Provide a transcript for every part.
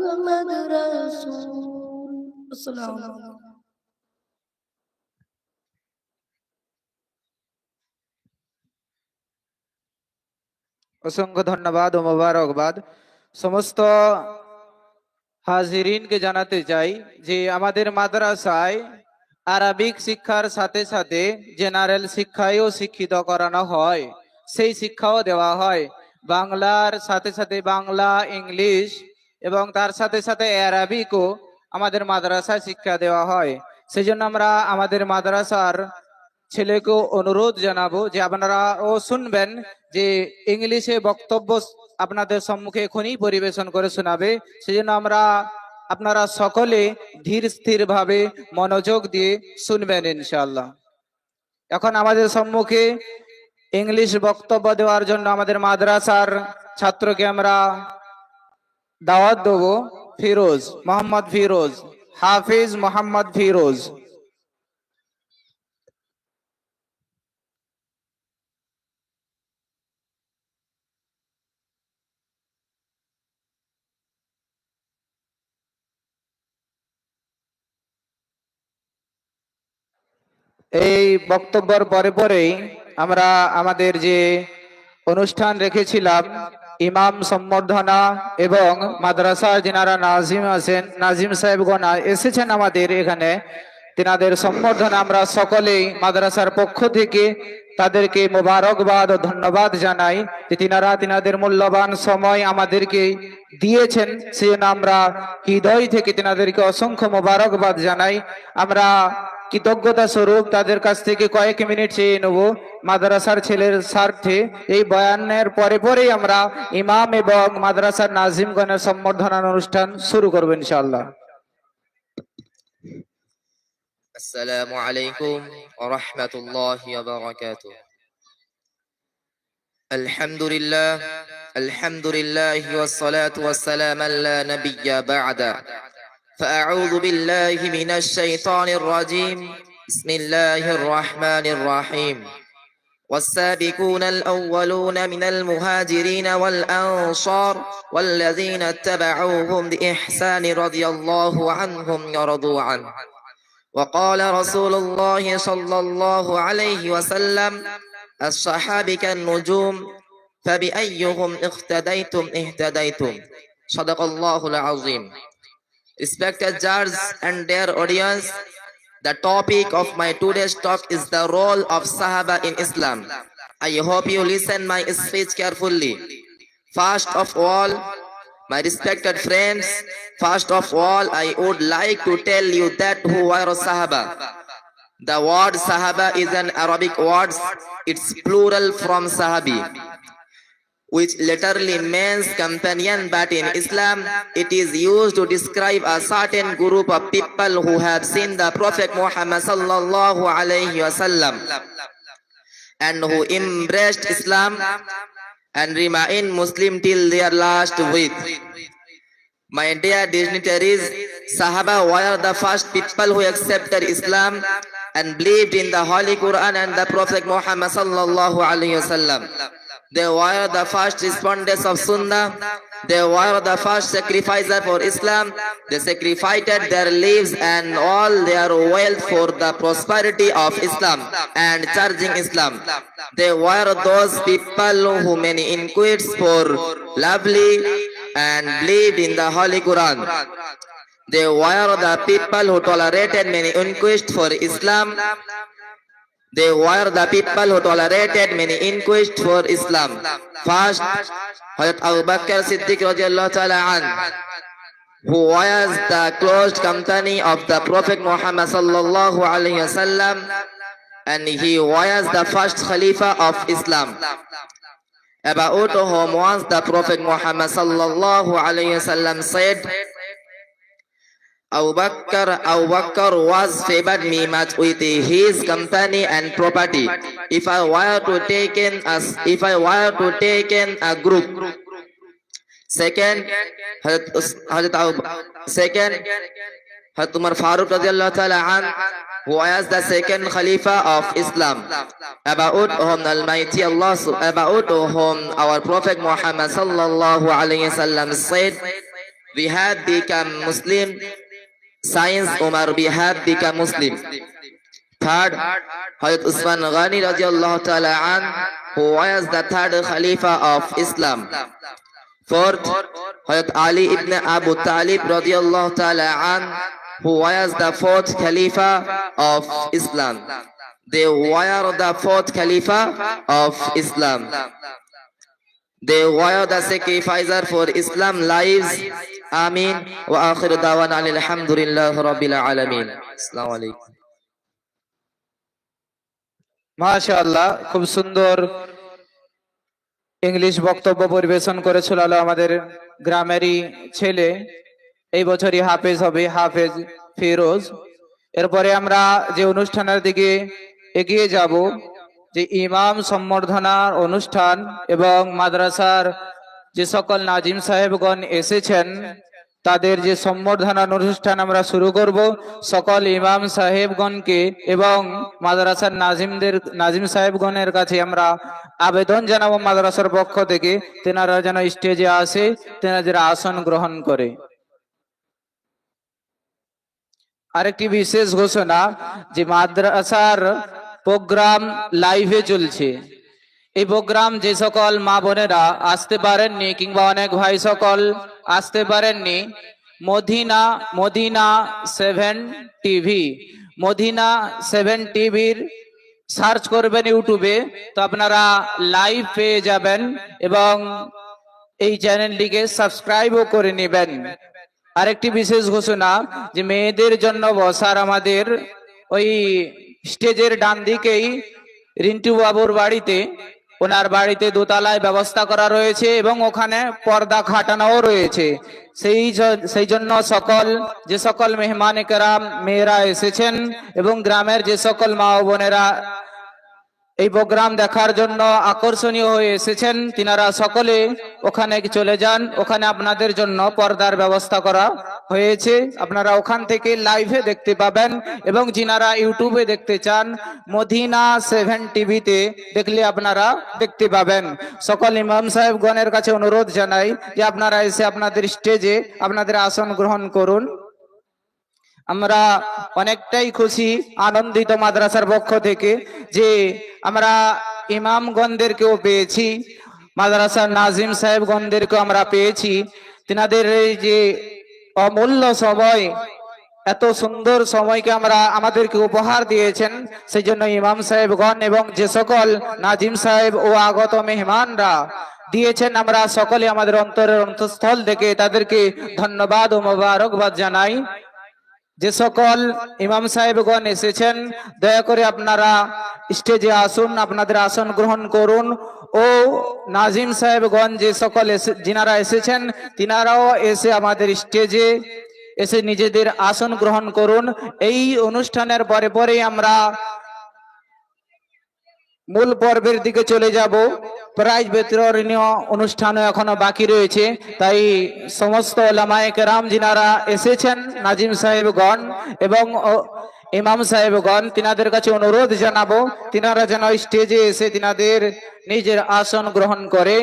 মুহাম্মদ রাসূল। আসসালামু আলাইকুম। অসংখ্য ধন্যবাদ ও মোবারকবাদ। সমস্ত হাজিরিনকে জানাতে চাই যে আমাদের মাদ্রাসায় আরবিক শিক্ষার সাথে সাথে জেনারেল শিক্ষায়ও শিক্ষিত করানো হয়, সেই শিক্ষাও দেওয়া হয়। বাংলার সাথে সাথে বাংলা, ইংলিশ এবং তার সাথে সাথে আরবিকও আমাদের মাদ্রাসায় শিক্ষা দেওয়া হয়। সেই জন্য আমরা আমাদের মাদ্রাসার ছেলেকে অনুরোধ জানাবো যে আপনারাও শুনবেন যে ইংলিশে বক্তব্য আপনাদের সম্মুখে এখনই পরিবেশন করে শোনাবে। সেজন্য আপনারা সকলে ধীর স্থির ভাবে মনোযোগ দিয়ে শুনবেন ইনশাআল্লাহ। এখন আমাদের সম্মুখে ইংলিশ বক্তব্য দেওয়ার জন্য আমাদের মাদ্রাসার ছাত্রকে আমরা দাওয়াত দেবো। ফিরোজ মোহাম্মদ ফিরোজ, হাফিজ মোহাম্মদ ফিরোজ। এই বক্তব্যের পরে পরেই আমরা আমাদের যে অনুষ্ঠান রেখেছিলাম ইমাম সম্বর্ধনা এবং মাদ্রাসার যিনারা নাজিম আছেন, নাজিম সাহেবগণ এসেছেন আমাদের এখানে, তিনাদের সম্বর্ধনা আমরা সকলেই মাদ্রাসার পক্ষ থেকে তাদেরকে মোবারকবাদ ও ধন্যবাদ জানাই যে তিনাদের মূল্যবান সময় আমাদেরকে দিয়েছেন। সেজন্য আমরা হৃদয় থেকে তিনাদেরকে অসংখ্য মোবারকবাদ জানাই। আমরা কৃতজ্ঞতা স্বরূপ তাদের কাছ থেকে কয়েক মিনিট চেয়ে নেব মাদ্রাসার ছেলের স্বার্থে। এই বয়ানের পরে পরেই আমরা ইমাম এবং মাদ্রাসার নাজিমগণের সম্বর্ধনা অনুষ্ঠান শুরু করব ইনশাআল্লাহ। আসসালামু আলাইকুম ওয়া রাহমাতুল্লাহি ওয়া বারাকাতুহু। আলহামদুলিল্লাহ ওয়াস সালাতু ওয়াস সালাম আলা নাবিয়্যা বা'দা। فأعوذ بالله من الشيطان الرجيم. بسم الله الرحمن الرحيم. والسابقون الأولون من المهاجرين والأنصار والذين اتبعوهم بإحسان رضي الله عنهم ورضوا عنه. وقال رسول الله صلى الله عليه وسلم: الصحابة كالنجوم فبأيهم اقتديتم اهتديتم. صدق الله العظيم. Respected judges and their audience, the topic of my today's talk is the role of Sahaba in Islam. I hope you listen my speech carefully. First of all, my respected friends, first of all, I would like to tell you that who are Sahaba. The word Sahaba is an Arabic word. It's plural from Sahabi, which literally means companion, but in Islam it is used to describe a certain group of people who have seen the Prophet Muhammad sallallahu alayhi wasallam and who embraced Islam and remain Muslim till their last breath. My dear dignitaries, Sahaba were the first people who accepted Islam and believed in the Holy Quran and the Prophet Muhammad sallallahu alayhi wasallam. They were the first responders of Sunnah. They were the first sacrificers for Islam. They sacrificed their lives and all their wealth for the prosperity of Islam and charging Islam. They were those people who many inquired for lovely and believed in the Holy Quran. They were the people who tolerated many inquiries for Islam. They were the people who tolerated many inquiries for Islam. First, Hazrat Abu Bakr Siddiq radiallahu ta'ala an, who was the close company of the Prophet Muhammad sallallahu alayhi wasallam, and he was the first Khalifa of Islam. About whom once the Prophet Muhammad sallallahu alayhi wasallam said, Abu Bakr was favored me much with his company and property. If I were to take a group. Second, Hazrat Umar Farooq radiallahu ta'ala an, who was the second Khalifa of Islam. About whom Almighty Allah, about whom our Prophet Muhammad sallallahu alayhi wasallam said, we have become Muslim. Science Umar, we have become Muslim. Third, Hazrat Usman Ghani radiallahu ta'ala an, who was the third Khalifa of Islam. Fourth, Hazrat Ali ibn Abu Talib radiallahu ta'ala an, who was the fourth Khalifa of Islam. They were the fourth Khalifa of Islam. They were the sacrificer for Islam lives. Amin. Wa akhiru dawana alhamdulillah rabbil alamin. Assalamu alaikum. মাশাআল্লাহ, খুব সুন্দর English বক্তব্য পরিবেশন করেছিল আমাদের গ্রামেরই ছেলে, এই বছরই হাফেজ হবে, হাফেজ ফিরোজ। এরপরে আমরা যে অনুষ্ঠানের দিকে এগিয়ে যাব, যে ইমাম সম্বর্ধনার অনুষ্ঠান এবং মাদ্রাসার যে সকল নাজিম সাহেবগণ এসেছেন তাদের যে সম্বর্ধনার অনুষ্ঠান আমরা শুরু করব। সকল ইমাম সাহেবগণকে এবং মাদ্রাসার নাজিম সাহেবগণের কাছে আমরা আবেদন জানাবো মাদ্রাসার পক্ষ থেকে, তেনারা যেন স্টেজে আসে, তেনাদের আসন গ্রহণ করে। আরেকটি বিশেষ ঘোষণা, যে মাদ্রাসার প্রোগ্রাম লাইভে চলছে। এই প্রোগ্রাম যে সকল মা বোনেরা আসতে পারেননি কিংবা অনেক ভাই সকল আসতে পারেননি, মদিনা 7 টিভি, মদিনা 7 টিভির সার্চ করবেন ইউটিউবে, তো আপনারা লাইভ পেয়ে যাবেন এবং এই চ্যানেলটিকে সাবস্ক্রাইবও করে নেবেন। আরেকটি বিশেষ ঘোষণা, যে মেয়েদের জন্য বসার আমাদের ওই স্টেজের ডান দিকেই রিন্টু বাবুর বাড়িতে, ওনার বাড়িতে দোতলায় ব্যবস্থা করা রয়েছে এবং ওখানে পর্দা খাটানোও রয়েছে। সেই জন্য যে সকল মেহমান কেরাম মেয়েরা এসেছেন এবং গ্রামের যে সকল মা ও বোনেরা এই প্রোগ্রাম দেখার জন্য আকর্ষণীয় হয়ে এসেছেন, তিনারা সকলে ওখানে চলে যান। ওখানে আপনাদের জন্য পর্দার ব্যবস্থা করা হয়েছে, আপনারা ওখান থেকে লাইভে দেখতে পাবেন। এবং যিনারা ইউটিউবে দেখতে চান, মদিনা 7 টিভিতে দেখলে আপনারা দেখতে পাবেন। সকল ইমাম সাহেবগণের কাছে অনুরোধ জানাই যে আপনারা এসে আপনাদের স্টেজে আপনাদের আসন গ্রহণ করুন। আমরা অনেকটাই খুশি, আনন্দিত মাদ্রাসার পক্ষ থেকে যে আমরা ইমামগণদেরকেও পেয়েছি, মাদ্রাসার নাজিম সাহেবগণদেরকেও আমরা পেয়েছি। তিনাদের এই যে অমূল্য সময়, এত সুন্দর সময়কে আমাদেরকে উপহার দিয়েছেন, সেই জন্য ইমাম সাহেবগণ এবং যে সকল নাজিম সাহেব ও আগত মেহমানরা দিয়েছেন, আমরা সকলে আমাদের অন্তরের অন্তঃস্থল থেকে তাদেরকে ধন্যবাদ ও মোবারকবাদ জানাই। যে সকল ইমাম সাহেবগণ এসেছেন, দয়া করে আপনারা স্টেজে আসুন, আপনাদের আসন গ্রহণ করুন। ও নাজিম সাহেবগণ যে সকল যিনারা এসেছেন, তিনারাও এসে আমাদের স্টেজে এসে নিজেদের আসন গ্রহণ করুন। এই অনুষ্ঠানের পরে আমরা মূল পর্বের দিকে চলে যাব। প্রাইজ বিতরণীয় অনুষ্ঠানও এখনো বাকি রয়েছে, তাই সমস্ত ওলামায়ে কেরাম যিনারা এসেছেন, নাজিম সাহেবগণ এবং ইমাম সাহেবগণ, তিনাদের কাছে অনুরোধ জানাবো তিনারা যেন স্টেজে এসে তিনাদের নিজের আসন গ্রহণ করে।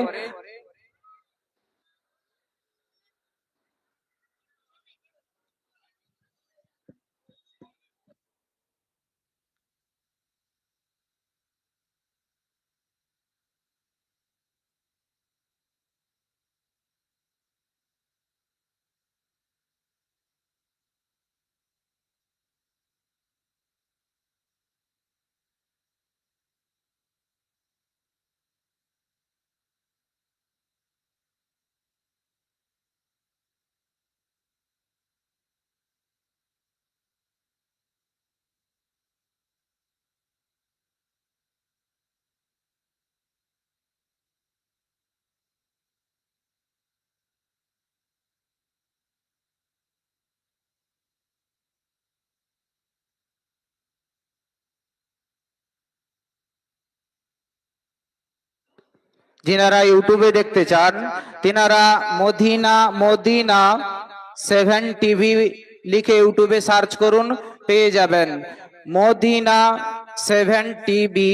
যিনারা ইউটিউবে দেখতে চান, তিনারা মদিনা 7 টিভি লিখে ইউটিউবে সার্চ করুন, পেয়ে যাবেন। মদিনা 7 টিভি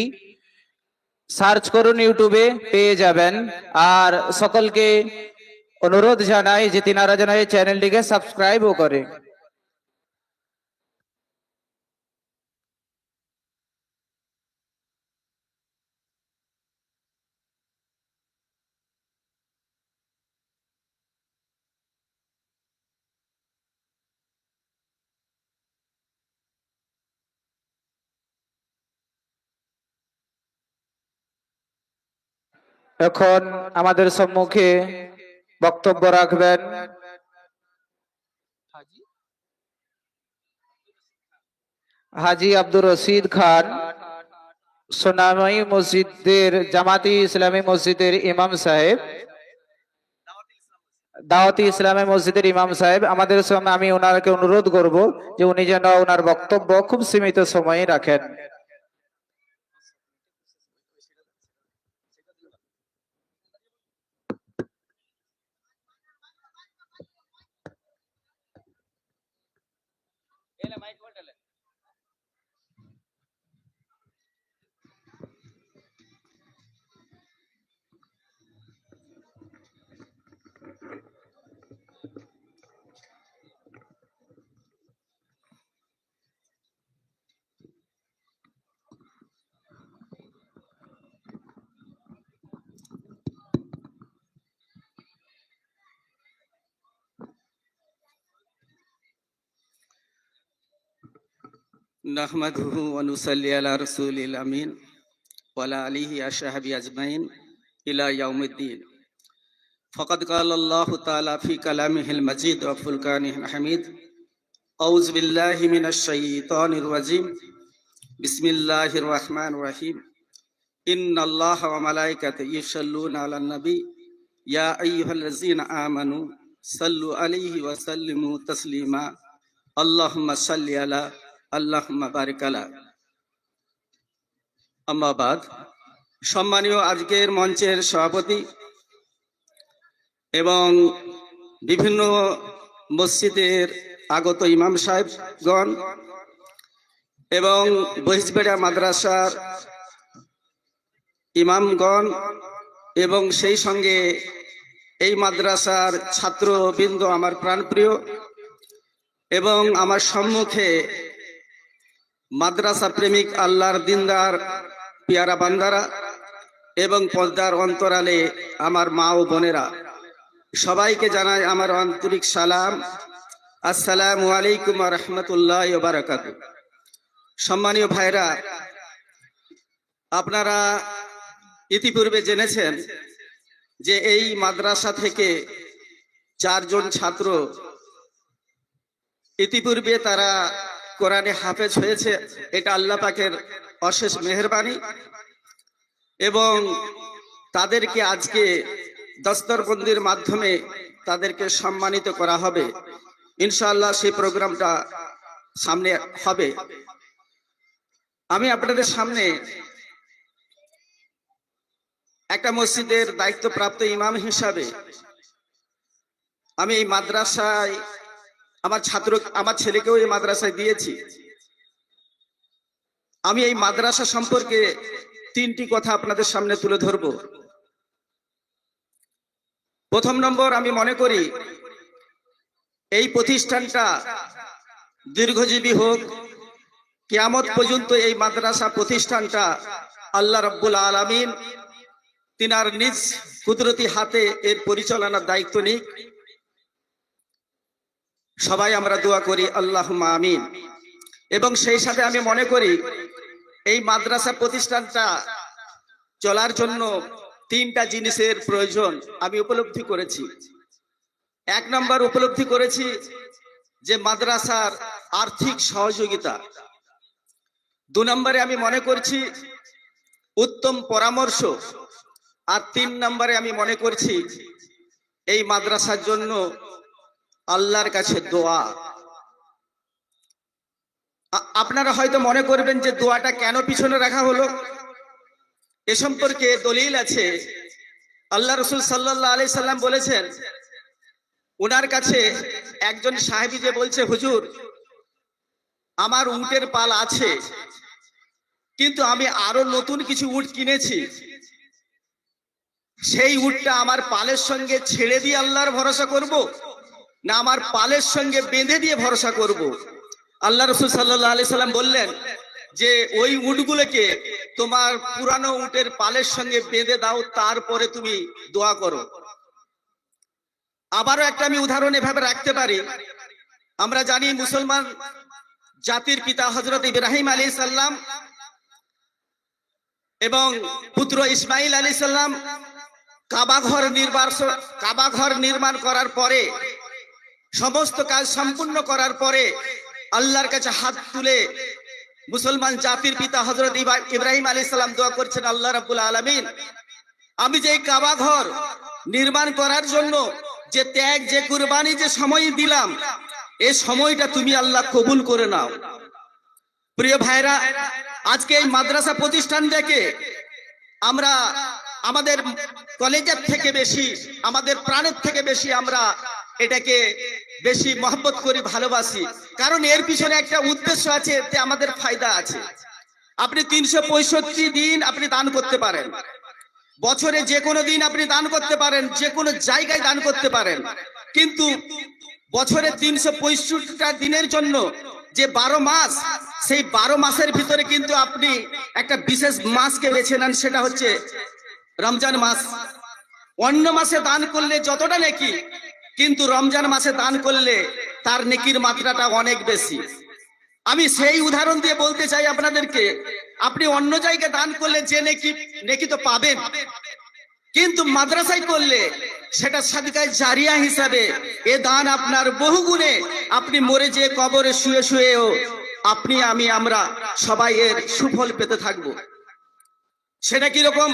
সার্চ করুন, ইউটিউবে পেয়ে যাবেন। আর সকলকে অনুরোধ জানাই যে তিনারা যেন এই চ্যানেলটিকে সাবস্ক্রাইবও করে। এখন আমাদের সম্মুখে বক্তব্য রাখবেন হাজী আব্দুর রশিদ খান, সোনাময়ী মসজিদের জামাতি ইসলামী মসজিদের ইমাম সাহেব, দাওয়াতি ইসলামী মসজিদের ইমাম সাহেব। আমাদের সামনে আমি ওনাকে অনুরোধ করব যে উনি যেন ওনার বক্তব্য খুব সীমিত সময়ে রাখেন। نحمده ونصلي على رسول الأمين وعلى آله وصحبه أجمعين إلى يوم الدين. فقد قال الله تعالى في كلامه المجيد وفرقانه الحميد: أعوذ بالله من الشيطان الرجيم، بسم الله الرحمن الرحيم. إن الله وملائكته يصلون على النبي يا أيها الذين آمنوا صلوا عليه وسلموا تسليما اللهم صل على আল্লাহুম্মা বারিক আলা। আম্মা বাদ। সম্মানীয় আজকের মঞ্চের সভাপতি এবং বিভিন্ন মসজিদের আগত ইমাম সাহেবগণ এবং বহিসবেড়া মাদ্রাসার ইমামগণ এবং সেই সঙ্গে এই মাদ্রাসার ছাত্রবৃন্দ, আমার প্রাণপ্রিয়, এবং আমার সম্মুখে মাদ্রাসা প্রেমিক আল্লাহর দিনদার পিয়ারা বান্দারা এবং পর্দার অন্তরালে আমার মা ও বোনেরা, সবাইকে জানাই আমার আন্তরিক সালাম। আসসালামু আলাইকুম ওয়া রাহমাতুল্লাহি ওয়া বারাকাতুহু। সম্মানীয় ভাইরা, আপনারা ইতিপূর্বে জেনেছেন যে এই মাদ্রাসা থেকে 4 জন ছাত্র ইতিপূর্বে তারা কোরআনে হাফেজ হয়েছে। এটা আল্লাহ পাকের অশেষ মেহেরবানি, এবং তাদেরকে আজকে দস্তরবন্দির মাধ্যমে তাদেরকে সম্মানিত করা হবে। ইনশাআল্লাহ সেই প্রোগ্রামটা সামনে হবে। আমি আপনাদের সামনে একটা মসজিদের দায়িত্বপ্রাপ্ত ইমাম হিসাবে আমি এই মাদ্রাসায় আমার ছেলেকেও এই মাদ্রাসায় দিয়েছি। আমি এই মাদ্রাসা সম্পর্কে 3টি কথা আপনাদের সামনে তুলে ধরব। প্রথম নম্বর, আমি মনে করি এই প্রতিষ্ঠানটা দীর্ঘজীবী হোক, কিয়ামত পর্যন্ত এই মাদ্রাসা প্রতিষ্ঠানটা আল্লাহ রাব্বুল আলামিন তিনার নিজ কুদরতি হাতে এর পরিচালনার দায়িত্ব নিক। সবাই আমরা দোয়া করি আল্লাহুম্মা আমিন। এবং সেই সাথে আমি মনে করি এই মাদ্রাসা প্রতিষ্ঠানটা চলার জন্য 3টা জিনিসের প্রয়োজন আমি উপলব্ধি করেছি। 1 নম্বর উপলব্ধি করেছি যে মাদ্রাসার আর্থিক সহযোগিতা। 2 নম্বরে আমি মনে করছি উত্তম পরামর্শ। আর 3 নম্বরে আমি মনে করছি এই মাদ্রাসার জন্য আল্লাহর কাছে দোয়া। আপনারা হয়তো মনে করবেন যে দোয়াটা কেন পিছনে রাখা হলো। এ সম্পর্কে দলিল আছে। আল্লাহ রাসূল সাল্লাল্লাহু আলাইহি সাল্লাম বলেছেন, ওনার কাছে একজন সাহাবী যে বলছে, হুজুর আমার উটের পাল আছে, কিন্তু আমি আরো নতুন কিছু উট কিনেছি, সেই উটটা আমার পালের সঙ্গে ছেড়ে দিয়ে আল্লাহর ভরসা করব, না আমার পালের সঙ্গে বেঁধে দিয়ে ভরসা করব? আল্লাহ রাসূল সাল্লাল্লাহু আলাইহি সাল্লাম বললেন যে ওই উটগুলোকে তোমার পুরানো উটের পালের সঙ্গে বেঁধে দাও, তারপরে তুমি দোয়া করো। আবারও একটা আমি উদাহরণ এভাবে রাখতে পারি। আমরা জানি মুসলমান জাতির পিতা হযরত ইব্রাহিম আলাইহিস সালাম এবং পুত্র ইসমাইল আলাইহিস সালাম কাবা ঘর নির্মাণ করার পরে, সমস্ত কাজ সম্পূর্ণ করার পরে আল্লাহর কাছে হাত তুলে মুসলমান জাতির পিতা হযরত ইব্রাহিম আলাইহিস সালাম দোয়া করছেন, আল্লাহ রাব্বুল আলামিন, আমি যে কাবা ঘর নির্মাণ করার জন্য যে ত্যাগ, যে কুরবানি, যে সময় দিলাম, এই সময়টা তুমি আল্লাহ কবুল করে নাও। প্রিয় ভাইরা, আজকে এই মাদ্রাসা প্রতিষ্ঠান থেকে আমরা আমাদের কলেজের থেকে বেশি, আমাদের প্রাণের থেকে বেশি আমরা এটাকে বেশি মহব্বত করি, ভালোবাসি। কারণ এর পিছনে একটা উদ্দেশ্য আছে, এতে আমাদের ফায়দা আছে। আপনি 365 দিন আপনি দান করতে পারেন, বছরে যে কোনো দিন আপনি দান করতে পারেন, যে কোনো জায়গায় দান করতে পারেন, কিন্তু বছরে 365টা দিনের জন্য যে 12 মাস, সেই 12 মাসের ভিতরে কিন্তু আপনি একটা বিশেষ মাসকে বেছে নেন, সেটা হচ্ছে রমজান মাস। অন্য মাসে দান করলে যতটা নেকি, কিন্তু রমজান মাসে দান করলে তার নেকির মাত্রাটা অনেক বেশি। আমি সেই উদাহরণ দিয়ে বলতে চাই আপনাদেরকে, আপনি অন্য জায়গায় দান করলে যে নেকি তো পাবেন, কিন্তু মাদ্রাসায় করলে সেটা সাদকায়ে জারিয়া হিসাবে এ দান আপনার বহু গুণে, আপনি মরে যে কবরে শুয়ে শুয়েও আপনি, আমি, আমরা সবাই এর সুফল পেতে থাকবো। সেটা কিরকম?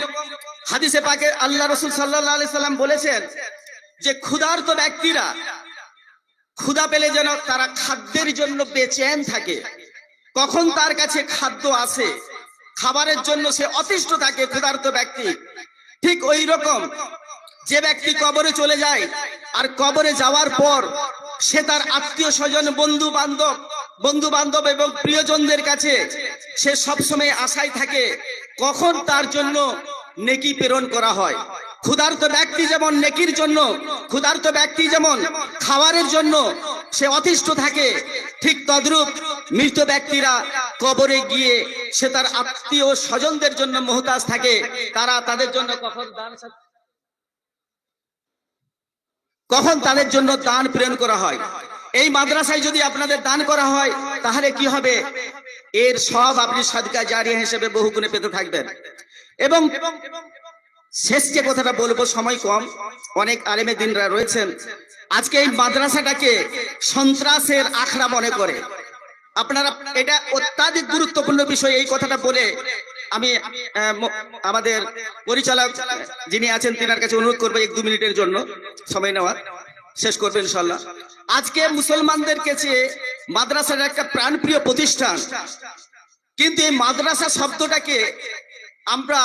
হাদিসে পাকে আল্লাহ রাসূল সাল্লাল্লাহু আলাইহি সাল্লাম বলেছেন যে ক্ষুধার্ত ব্যক্তিরা ক্ষুধা পেলে যেন তারা খাদ্যের জন্য বেচেন থাকে, কখন তার কাছে খাদ্য আসে, খাবারের জন্য সে অতিষ্ঠ থাকে ক্ষুধার্ত ব্যক্তি। ঠিক ওই রকম যে ব্যক্তি কবরে চলে যায়, আর কবরে যাওয়ার পর সে তার আত্মীয় স্বজন, বন্ধু বান্ধব এবং প্রিয়জনদের কাছে সে সবসময় আশায় থাকে কখন তার জন্য নেকি প্রেরণ করা হয়। ক্ষুধার্ত ব্যক্তি যেমন নেকির জন্য, ক্ষুধার্ত ব্যক্তি যেমন খাবারের জন্য সে অতিষ্ঠ থাকে, ঠিক তদ্রূপ মৃত ব্যক্তিরা কবরে গিয়ে সে তার আত্মীয় স্বজনদের জন্য মুহতাজ থাকে। তারা তাদের জন্য কখন তাদের জন্য দান প্রেরণ করা হয়। এই মাদ্রাসায় যদি আপনাদের দান করা হয়, তাহলে কি হবে? এর সব আপনি সাদকা জারিয়া হিসেবে বহু গুণে পেতে থাকবেন। এবং শেষ যে কথাটা বলবো, সময় কম, অনেক আলেমে দিনরা রয়েছেন, আজকে এই মাদ্রাসাটাকে সন্ত্রাসের আখড়া মনে করে। আপনারা, এটা অত্যাধিক গুরুত্বপূর্ণ বিষয়। এই কথাটা বলে আমি আমাদের পরিচালক যিনি আছেন তিনার কাছে অনুরোধ করবো 1-2 মিনিটের জন্য সময় নেওয়ার, শেষ করবে ইনশাল্লাহ। আজকে মুসলমানদের কাছে মাদ্রাসার একটা প্রাণপ্রিয় প্রতিষ্ঠান, কিন্তু এই মাদ্রাসা শব্দটাকে আমরা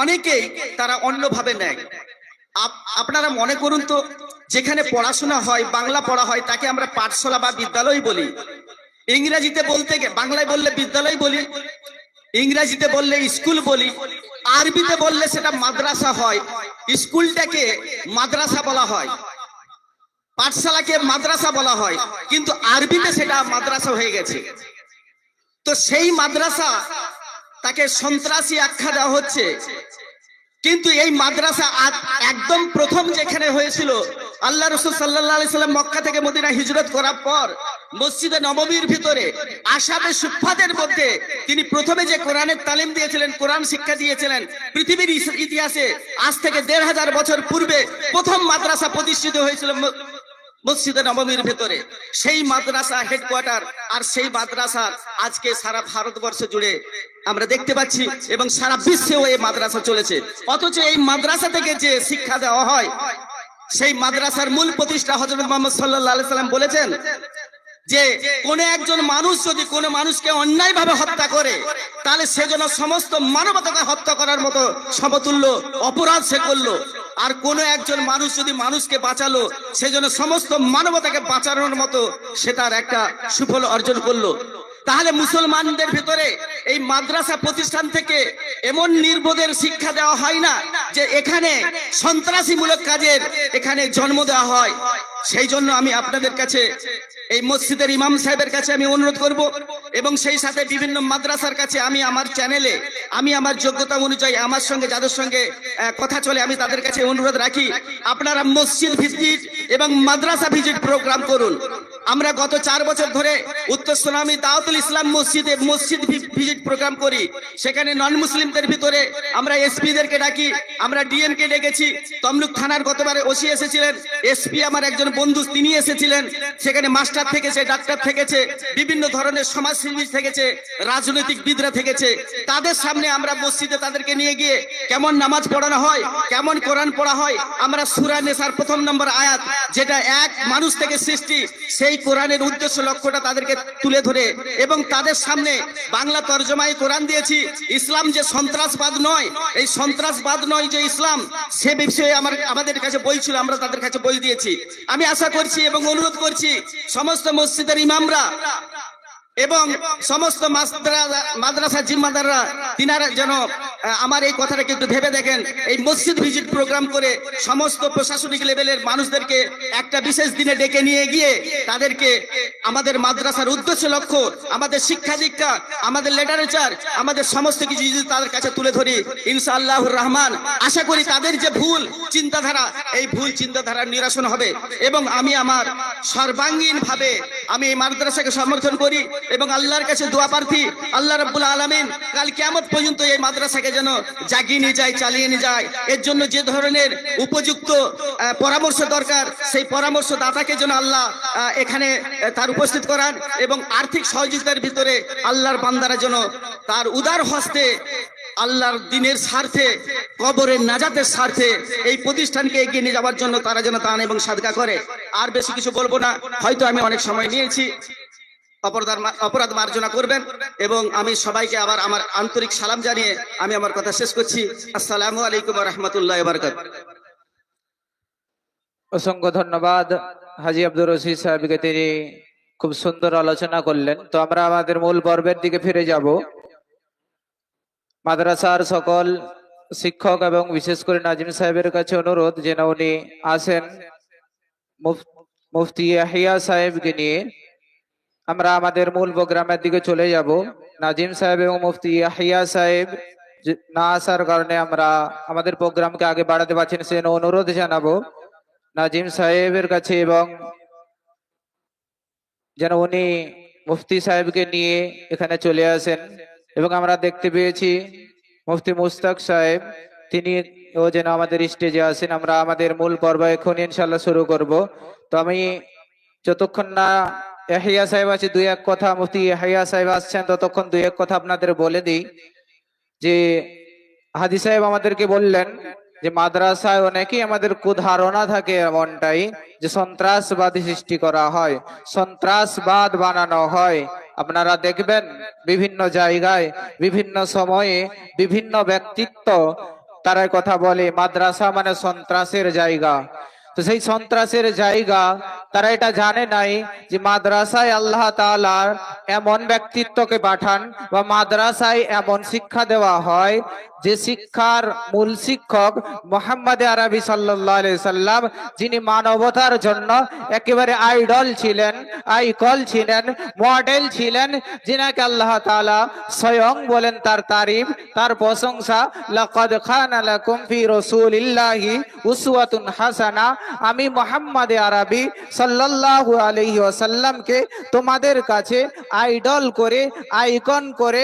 অনেকেই তারা অন্যভাবে নেয়। আপনারা মনে করুন তো, যেখানে পড়াশোনা হয়, বাংলা পড়া হয়, তাকে আমরা পাঠশালা বা বিদ্যালয় বলি। ইংরেজিতে বলতে, বাংলায় বললে বিদ্যালয় বলি, ইংরেজিতে বললে স্কুল বলি, আরবিতে বললে সেটা মাদ্রাসা হয়। স্কুলটাকে মাদ্রাসা বলা হয়, পাঠশালাকে মাদ্রাসা বলা হয়, কিন্তু আরবিতে সেটা মাদ্রাসা হয়ে গেছে। তো সেই মাদ্রাসা তাকে সন্ত্রাসী আখ্যা দেওয়া হচ্ছে। কিন্তু এই মাদ্রাসা একদম প্রথম যেখানে হয়েছিল, আল্লাহ রাসূল সাল্লাল্লাহু আলাইহি সাল্লাম মক্কা থেকে মদিনা হিজরত করার পর মসজিদে নববীর ভিতরে আশাবে সুফফাদের মধ্যে তিনি প্রথমে যে কোরআনের তালিম দিয়েছিলেন, কোরআন শিক্ষা দিয়েছিলেন, পৃথিবীর ইতিহাসে আজ থেকে 1500 বছর পূর্বে প্রথম মাদ্রাসা প্রতিষ্ঠিত হয়েছিল মসজিদে নববীর ভেতরে। সেই মাদ্রাসা হেডকোয়ার্টার, আর সেই মাদ্রাসা আজকে সারা ভারতবর্ষ জুড়ে আমরা দেখতে পাচ্ছি এবং সারা বিশ্বেও এই মাদ্রাসা চলেছে। অথচ এই মাদ্রাসা থেকে যে শিক্ষা দেওয়া হয়, সেই মাদ্রাসার মূল প্রতিষ্ঠা হযরত মুহাম্মদ সাল্লাল্লাহু আলাইহি সাল্লাম বলেছেন যে কোন একজন মানুষ যদি কোনো মানুষকে অন্যায়ভাবে হত্যা করে, তাহলে সে যেন সমস্ত মানবতাকে হত্যা করার মতো সমতুল্য অপরাধ সে করলো। আর কোন একজন মানুষ যদি মানুষকে বাঁচালো, সে যেন সমস্ত মানবতাকে বাঁচানোর মতো সে তার একটা সুফল অর্জন করলো। তাহলে মুসলমানদের ভিতরে এই মাদ্রাসা প্রতিষ্ঠান থেকে এমন নির্বোধের শিক্ষা দেওয়া হয় না যে এখানে সন্ত্রাসীমূলক কাজের এখানে জন্ম দেওয়া হয়। সেই জন্য আমি আপনাদের কাছে এই মসজিদের ইমাম সাহেবের কাছে আমি অনুরোধ করব এবং সেই সাথে বিভিন্ন মাদ্রাসার কাছে আমি আমার চ্যানেলে আমি আমার যোগ্যতা অনুযায়ী আমার সঙ্গে যাদের সঙ্গে কথা চলে আমি তাদের কাছে অনুরোধ রাখি, আপনারা মসজিদ ভিজিট এবং মাদ্রাসা ভিজিট প্রোগ্রাম করুন। আমরা গত 4 বছর ধরে উত্তর সোনামী দাওয়াতুল ইসলাম মসজিদে মসজিদ ভিজিট প্রোগ্রাম করি। সেখানে নন মুসলিমদের ভিতরে আমরা এসপিদেরকে ডাকি, আমরা ডিএনকে ডেকেছি। তমলুক থানার গতবারে ওসি এসেছিলেন, এসপি আমার একজন বন্ধু তিনি এসেছিলেন। সেখানে মাস্টার থেকেছে, ডাক্তার থেকেছে, বিভিন্ন ধরনের সমাজসেবী থেকেছে, রাজনৈতিকবিদরা থেকেছে। তাদের সামনে আমরা মসজিদে তাদেরকে নিয়ে গিয়ে কেমন নামাজ পড়ানো হয়, কেমন কোরআন পড়া হয়, আমরা সূরা নিসার 1 নম্বর আয়াত যেটা এক মানুষ থেকে সৃষ্টি সেই কোরআনের উদ্দেশ্য লক্ষ্যটা তাদেরকে তুলে ধরে এবং তাদের সামনে বাংলা তরজমায় কোরআন দিয়েছি। ইসলাম যে সন্ত্রাসবাদ নয়, এই সন্ত্রাসবাদ নয় যে ইসলাম, সে বিষয়ে আমাদের কাছে বই ছিল, আমরা তাদের কাছে বই দিয়েছি। আমি আশা করছি এবং অনুরোধ করছি সমস্ত মসজিদের ইমামরা এবং সমস্ত মাদ্রাসা জিম্মাদাররা তিনারা যেন আমার এই কথাটাকে একটু ভেবে দেখেন। এই মসজিদ ভিজিট প্রোগ্রাম করে সমস্ত প্রশাসনিক লেভেলের মানুষদেরকে একটা বিশেষ দিনে ডেকে নিয়ে গিয়ে তাদেরকে আমাদের মাদ্রাসার উদ্দেশ্য লক্ষ্য, আমাদের শিক্ষা দীক্ষা, আমাদের লিটারেচার, আমাদের সমস্ত কিছু যদি তাদের কাছে তুলে ধরি, ইনশাআল্লাহুর রহমান আশা করি তাদের যে ভুল চিন্তাধারা এই ভুল চিন্তাধারার নিরসন হবে। এবং আমি আমার সর্বাঙ্গীন ভাবে আমি এই মাদ্রাসাকে সমর্থন করি এবং আল্লাহর কাছে দোয়া প্রার্থী, আল্লাহ রাব্বুল আলামিন কাল কিয়ামত পর্যন্ত এই মাদ্রাসাকে যেন জাগিয়ে নিয়ে যায়, চালিয়ে নিয়ে যায়। এর জন্য যে ধরনের উপযুক্ত পরামর্শ দরকার সেই পরামর্শ দাতাকে যেন আল্লাহ এখানে তার উপস্থিত করান এবং আর্থিক সহযোগিতার ভিতরে আল্লাহর বান্দারা যেন তার উদার হস্তে আল্লাহর দ্বীনের স্বার্থে, কবরের নাজাতের স্বার্থে এই প্রতিষ্ঠানকে এগিয়ে নিয়ে যাওয়ার জন্য তারা যেন দান এবং সাদকা করে। আর বেশি কিছু বলবো না, হয়তো আমি অনেক সময় নিয়েছি, অপরাধ মার্জনা করবেন। এবং আমি সবাইকে আবার আমার আন্তরিক সালাম জানিয়ে আমি আমার কথা শেষ করছি। আসসালামু আলাইকুম ওয়া রাহমাতুল্লাহি ওয়া বারাকাতুহু। অসংখ্য ধন্যবাদ হাজী আব্দুর রশিদ সাহেবকে, তিনি খুব সুন্দর আলোচনা করলেন। তো আমরা আমাদের মূল পর্বের দিকে ফিরে যাব। মাদ্রাসার সকল শিক্ষক এবং বিশেষ করে নাজিম সাহেবের কাছে অনুরোধ যেন উনি আসেন মুফতি ইয়াহিয়া সাহেবকে নিয়ে। আমরা আমাদের মূল প্রোগ্রামের দিকে চলে যাব। নাজিম সাহেব এবং মুফতি ইয়াহিয়া সাহেব না আসার কারণে আমরা আমাদের প্রোগ্রামকে আগে বাড়াতে পারছি না, সেজন্য অনুরোধ জানাবো নাজিম সাহেবের কাছে এবং যেন উনি মুফতি সাহেবকে নিয়ে এখানে চলে আসেন। এবং আমরা দেখতে পেয়েছি মুফতি মুস্তাক সাহেব, তিনি ও যেন আমাদের স্টেজে আসেন। আমরা আমাদের মূল পর্ব এখন ইনশাল্লাহ শুরু করব। তো আমি যতক্ষণ না ইয়াহিয়া সাহেব আছে দুই এক কথা, মুফতি ইয়াহিয়া সাহেব আসছেন ততক্ষণ দুই এক কথা আপনাদের বলে দিই যে হাজী সাহেব আমাদেরকে বললেন যে মাদ্রাসায় অনেকেই আমাদের কুধারণা থাকে এমনটাই যে সন্ত্রাসবাদী সৃষ্টি করা হয়, সন্ত্রাসবাদ বানানো হয়। আপনারা দেখবেন বিভিন্ন জায়গায় বিভিন্ন সময়ে বিভিন্ন ব্যক্তিত্ব তারা কথা বলে মাদ্রাসা মানে সন্ত্রাসের জায়গা। তো সেই সন্ত্রাসের জায়গা তারা এটা জানে নাই যে মাদ্রাসায় আল্লাহ তাআলা এমন ব্যক্তিত্বকে পাঠান বা মাদ্রাসায় এমন শিক্ষা দেওয়া হয় যে শিক্ষার মূল শিক্ষক মুহাম্মদ আরবি সাল্লাল্লাহু আলাইহি সাল্লাম, যিনি মানবতার জন্য একেবারে আইডল ছিলেন, আইকল ছিলেন, মডেল ছিলেন, যিনাকে আল্লাহ তাআলা স্বয়ং বলেন তার তারিফ, তার প্রশংসা, লাকাদ খানা লাকুম ফি রাসূলিল্লাহি উসওয়াতুন হাসানা। আমি মুহাম্মদ আরবি সাল্লাল্লাহু আলাইহি ওয়াসাল্লামকে তোমাদের কাছে আইডল করে, আইকন করে